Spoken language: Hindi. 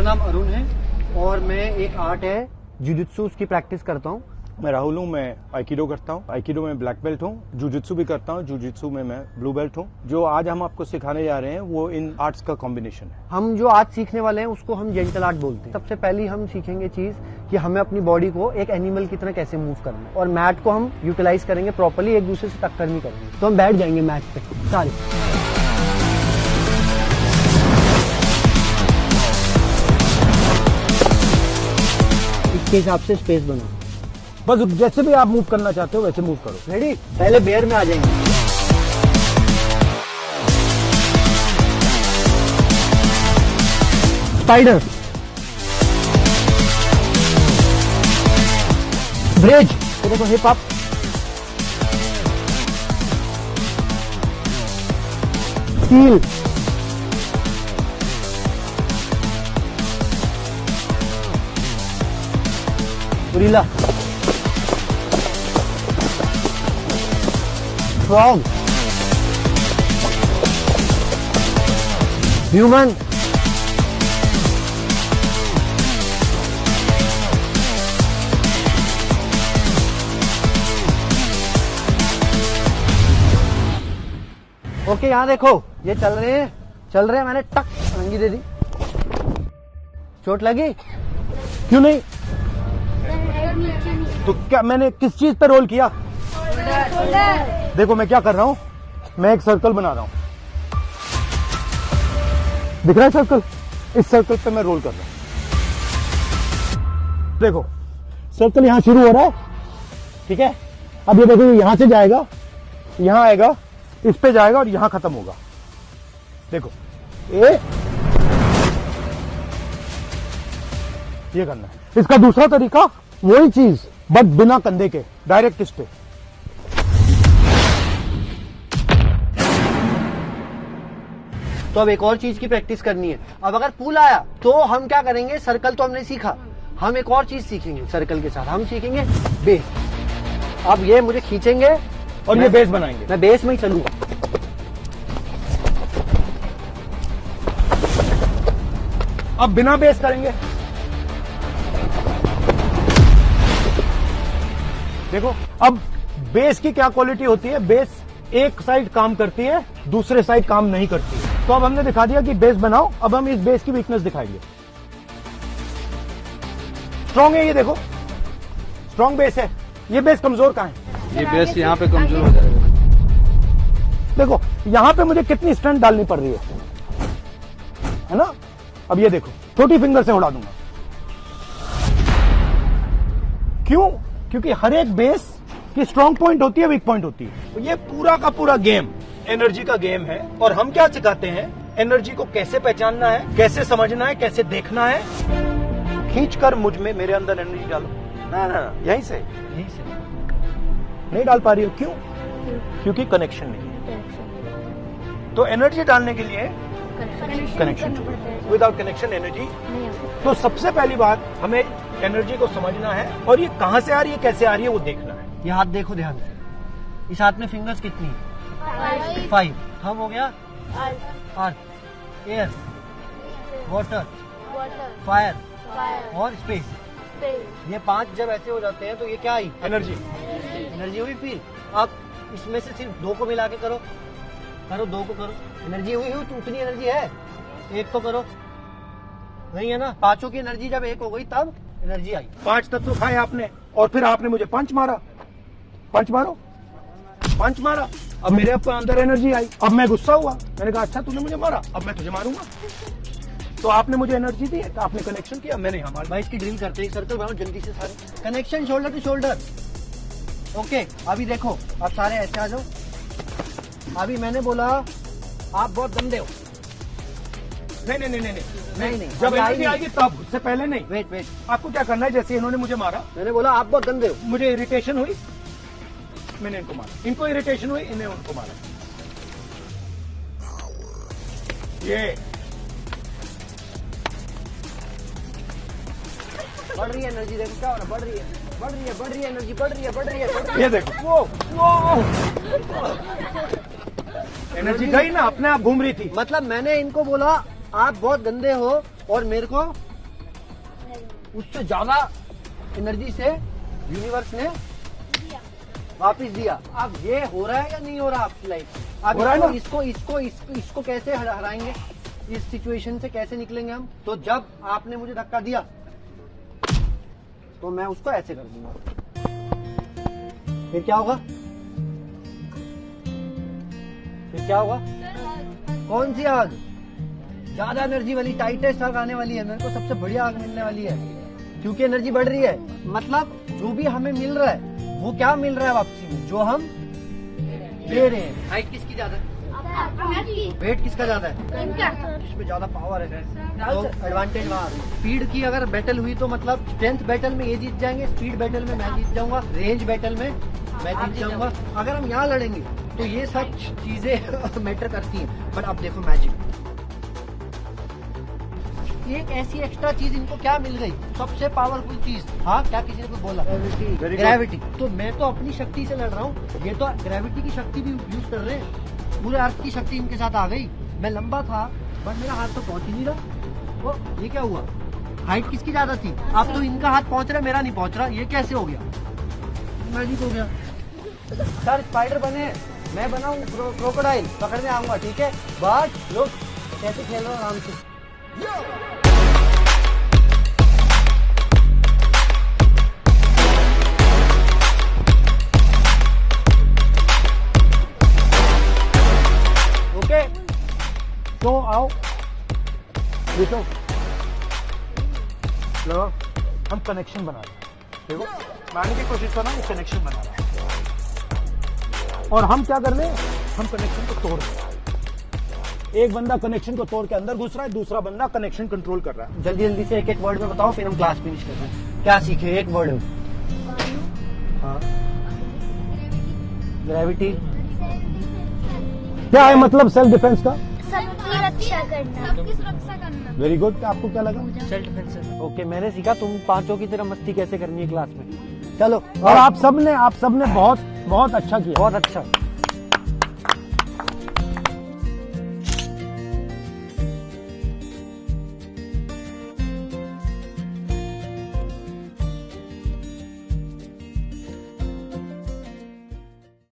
नाम अरुण है और मैं एक आर्ट है जुजुत्सु उसकी प्रैक्टिस करता हूँ। मैं राहुल हूँ, मैं आइकिडो करता हूँ। आइकिडो में ब्लैक बेल्ट हूँ। जुजुत्सु भी करता हूँ। जुजुत्सु में मैं ब्लू बेल्ट हूँ। जो आज हम आपको सिखाने जा रहे हैं वो इन आर्ट्स का कॉम्बिनेशन है। हम जो आज सीखने वाले हैं उसको हम जेंटल आर्ट बोलते हैं। सबसे पहले हम सीखेंगे चीज कि हमें अपनी बॉडी को एक एनिमल की तरह कैसे मूव करना है और मैट को हम यूटिलाइज करेंगे प्रॉपर्ली, एक दूसरे से टक्कर नहीं करेंगे। तो हम बैठ जाएंगे मैट पे सारे। इसके हिसाब से स्पेस बनाओ। बस जैसे भी आप मूव करना चाहते हो वैसे मूव करो। रेडी? पहले बेयर में आ जाएंगे। स्पाइडर, ब्रिज, तो देखो hip up, steel, gorilla, frog, human, okay यहाँ देखो ये चल रहे हैं, मैंने टक अंगी दे दी। चोट लगी? क्यों नहीं? तो क्या मैंने किस चीज पे रोल किया? देखो मैं क्या कर रहा हूं, मैं एक सर्कल बना रहा हूं। दिख रहा है सर्कल? इस सर्कल पे मैं रोल कर रहा हूं। देखो सर्कल यहां शुरू हो रहा है, ठीक है? अब ये देखो यहां से जाएगा, यहां आएगा, इस पे जाएगा और यहां खत्म होगा। देखो ये करना है। इसका दूसरा तरीका वही चीज बट बिना कंधे के, डायरेक्ट इस पे। तो अब एक और चीज की प्रैक्टिस करनी है। अब अगर पुल आया तो हम क्या करेंगे? सर्कल तो हमने सीखा, हम एक और चीज सीखेंगे सर्कल के साथ। हम सीखेंगे बेस। अब ये मुझे खींचेंगे और ये बेस बनाएंगे। मैं बेस में ही चलूंगा। अब बिना बेस करेंगे। देखो अब बेस की क्या क्वालिटी होती है? बेस एक साइड काम करती है, दूसरे साइड काम नहीं करती है। तो अब हमने दिखा दिया कि बेस बनाओ। अब हम इस बेस की वीकनेस दिखाएंगे। स्ट्रॉन्ग है ये, देखो स्ट्रॉन्ग बेस है। ये बेस कमजोर कहां है? ये बेस यहाँ पे कमजोर हो जाएगा। देखो यहां पे मुझे कितनी स्ट्रेंथ डालनी पड़ रही है ना? अब ये देखो छोटी फिंगर से उड़ा दूंगा। क्यों? क्योंकि हर एक बेस की स्ट्रॉन्ग पॉइंट होती है, वीक पॉइंट होती है। तो ये पूरा का पूरा गेम एनर्जी का गेम है। और हम क्या सिखाते हैं? एनर्जी को कैसे पहचानना है, कैसे समझना है, कैसे देखना है। खींचकर मुझ में, मेरे अंदर एनर्जी डालो। ना यहीं से नहीं डाल पा रही हो। क्यों? क्योंकि कनेक्शन नहीं है। तो एनर्जी डालने के लिए कनेक्शन, विदाउट कनेक्शन एनर्जी। तो सबसे पहली बात हमें एनर्जी को समझना है और ये कहां से आ रही है, कैसे आ रही है, वो देखना है। ये हाथ देखो ध्यान से। इस हाथ में फिंगर्स कितनी है? 5। थंब हो गया अर्थ, एयर, वाटर, फायर और स्पेस। ये 5 जब ऐसे हो जाते हैं तो ये क्या आई? एनर्जी हुई फील। अब इसमें से सिर्फ 2 को मिला के करो 2 को करो। एनर्जी हुई तो उतनी एनर्जी है। 1 तो करो, नहीं है ना? 5 की एनर्जी जब 1 हो गई तब एनर्जी आई। 5 तत्व खाए आपने और फिर आपने मुझे पंच मारा। पंच मारा। अब मेरे अंदर एनर्जी आई। अब मैं गुस्सा हुआ, मैंने कहा अच्छा तूने मुझे मारा, अब मैं तुझे मारूंगा। तो आपने मुझे एनर्जी दी है, तो आपने कनेक्शन किया, मैंने यहाँ मारा। भाई इसकी ड्रिल करते हैं। सर्कल बनाओ जल्दी से सारे। Connection shoulder to shoulder. Okay अभी देखो, अब सारे ऐसे आ जाओ। अभी मैंने बोला आप बहुत गंदे हो। नहीं। अभी जब एनर्जी आई आएगी तब, उससे पहले नहीं। वेट। आपको क्या करना है? जैसे इन्होंने मुझे मारा, मैंने बोला आप बहुत गंदे हो। मुझे इरिटेशन हुई, मैंने इनको मारा। इनको इरिटेशन हुई, इन्हें उनको मारा। ये बढ़ रही है एनर्जी। देखो क्या हो रहा है? बढ़ रही है एनर्जी। बढ़ रही है। ये देखो वो एनर्जी गई ना, अपने आप घूम रही थी। मतलब मैंने इनको बोला आप बहुत गंदे हो और मेरे को उससे ज्यादा एनर्जी से यूनिवर्स ने वापस दिया। अब ये हो रहा है या नहीं हो रहा आपकी लाइफ? अब हो रहा है ना? इसको कैसे हराएंगे? इस सिचुएशन से कैसे निकलेंगे हम? तो जब आपने मुझे धक्का दिया तो मैं उसको ऐसे कर दूंगा, फिर क्या होगा? फिर क्या होगा? कौन सी आग? ज्यादा एनर्जी वाली, टाइटेस्ट आग आने वाली है। मेरे को सबसे बढ़िया आग मिलने वाली है, क्योंकि एनर्जी बढ़ रही है। मतलब जो भी हमें मिल रहा है वो क्या मिल रहा है वापसी में? जो हम दे रहे हैं। हाइट किसकी ज्यादा है? वेट किसका ज्यादा है? जिसमें ज्यादा पावर है तो एडवांटेज वहाँ। स्पीड की अगर बैटल हुई तो मतलब स्ट्रेंथ बैटल में ये जीत जाएंगे, स्पीड बैटल में मैं जीत जाऊंगा, रेंज बैटल में मैं जीत जाऊंगा। अगर हम यहाँ लड़ेंगे तो ये सब चीजें मैटर करती हैं। बट अब देखो मैजिक, एक ऐसी एक्स्ट्रा चीज इनको क्या मिल गई? सबसे पावरफुल चीज। हाँ, क्या किसी ने कुछ बोला? ग्रेविटी। तो मैं तो अपनी शक्ति से लड़ रहा हूँ, ये तो ग्रेविटी की शक्ति भी यूज कर रहे हैं। पूरे अर्थ की शक्ति इनके साथ आ गई। मैं लंबा था बट मेरा हाथ तो पहुंच ही नहीं रहा। वो ये क्या हुआ? हाइट किसकी ज्यादा थी? अब तो इनका हाथ पहुंच रहा है, मेरा नहीं पहुंच रहा। ये कैसे हो गया? मैजिक हो गया। सर स्पाइडर बने, मैं बनाऊं क्रोकोडाइल, पकड़ने आऊंगा, ठीक है? बट लोग कैसे खेल रहे हो आराम से। ओके, तो आओ देखो, लो हम कनेक्शन बना रहे हैं। देखो मानने की कोशिश कर रहा हूँ, कनेक्शन बना रहा हूँ। और हम क्या कर रहे हैं? हम कनेक्शन को तोड़ रहे हैं। एक बंदा कनेक्शन को तोड़ के अंदर घुस रहा है, दूसरा बंदा कनेक्शन कंट्रोल कर रहा है। जल्दी जल्दी से एक एक वर्ड में बताओ, फिर हम क्लास फिनिश करते हैं। क्या सीखे एक वर्ड में? हाँ, ग्रेविटी। क्या है मतलब सेल्फ डिफेंस का? सबकी रक्षा करना, सबकी सुरक्षा करना। Very good. आपको क्या लगा? Self defence. ओके, मैंने सीखा तुम पांचों की तरह मस्ती कैसे करनी है क्लास में। चलो, और आप सबने बहुत बहुत अच्छा किया। बहुत अच्छा।